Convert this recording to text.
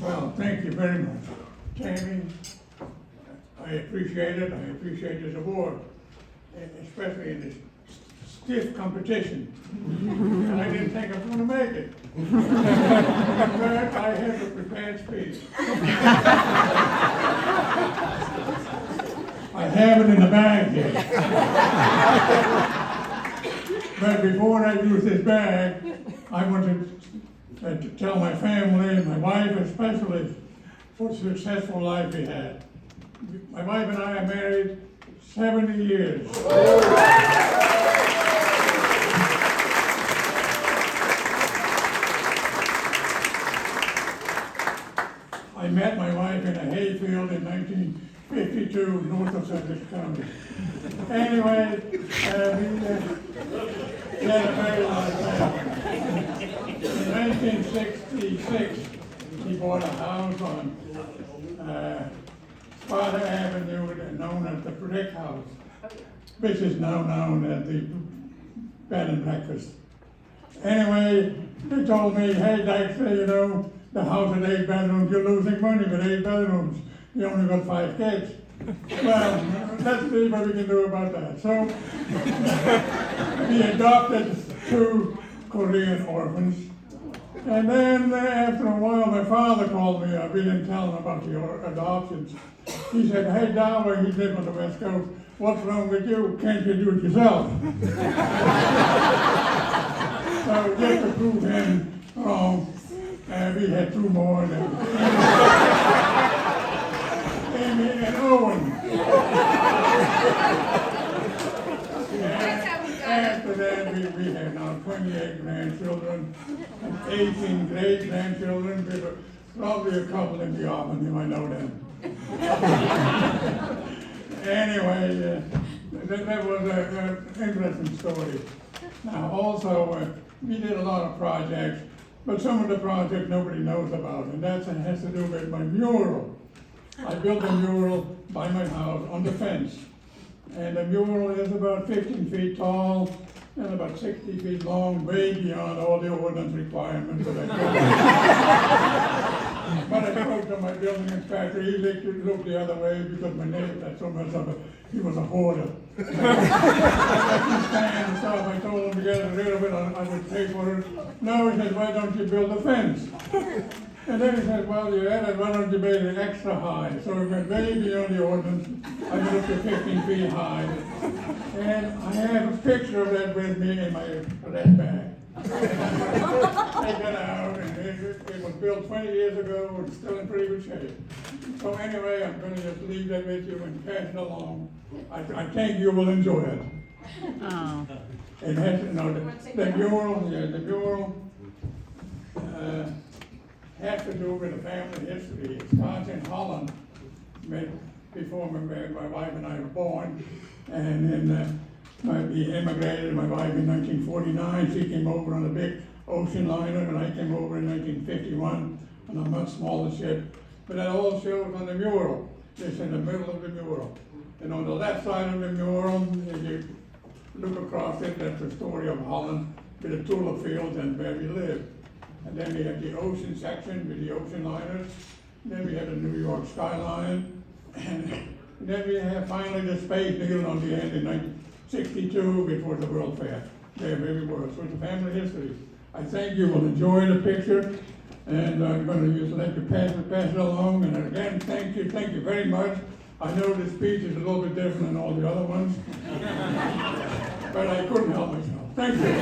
Well, thank you very much. Tammy, I appreciate it. I appreciate this award, especially in this stiff competition. And I didn't think I was going to make it. But I have a prepared speech. I have it in the bag here. But before I use this bag, I want to tell my family and my wife especially what a successful life we had. My wife and I are married 70 years. I met my wife in a hayfield in 1952 north of Sussex County. Anyway, we had a very large family. In 1966, he bought a house on Sparta Avenue, known as the Brick House, which is now known as the Bed and Breakfast. Anyway, they told me, hey Dykstra, you know, the house had 8 bedrooms, you're losing money with 8 bedrooms. You only got 5 kids. Well, let's see what we can do about that. So, we adopted 2 Korean orphans. And then after a while, my father called me up. We didn't tell him about the adoptions. He said, hey, Douwe, he lived on the West Coast. What's wrong with you? Can't you do it yourself? So just to prove him wrong, we had 2 more. Amy and Owen. After that, we have now 28 grandchildren and 18 great-grandchildren. We have probably a couple in the offing, you might know them. Anyway, that was an interesting story. Now, also, we did a lot of projects, but some of the projects nobody knows about, and that has to do with my mural. I built a mural by my house on the fence. And the mural is about 15 feet tall and about 60 feet long, way beyond all the ordinance requirements that I built. But I spoke to my building inspector. He looked the other way because my neighbor had so much of it. He was a hoarder. I told him to get rid of it, I would pay for it. No, he said, why don't you build a fence? And then he said, well, you added, why don't you make it extra high? So we went way beyond the ordinance. I went up to 15 feet high. And I have a picture of that with me in my red bag. Take it out, and it was built 20 years ago, and it's still in pretty good shape. So anyway, I'm going to just leave that with you and pass it along. I think you will enjoy it. Oh. It has, you know, the mural, has to do with a family history. It starts in Holland, before my wife and I were born. And then we immigrated, my wife in 1949. She came over on a big ocean liner, and I came over in 1951 on a much smaller ship. But that all shows on the mural. It's in the middle of the mural. And on the left side of the mural, if you look across it, that's the story of Holland with the tulip fields and where we live. And then we have the ocean section with the ocean liners. Then we have the New York skyline. And then we have finally the Space Needle on the end in 1962, which was the World Fair. There we were. So it's a family history. I think you will enjoy the picture, and I'm going to just let you pass it along. And again, thank you very much. I know this speech is a little bit different than all the other ones, but I couldn't help myself. Thank you.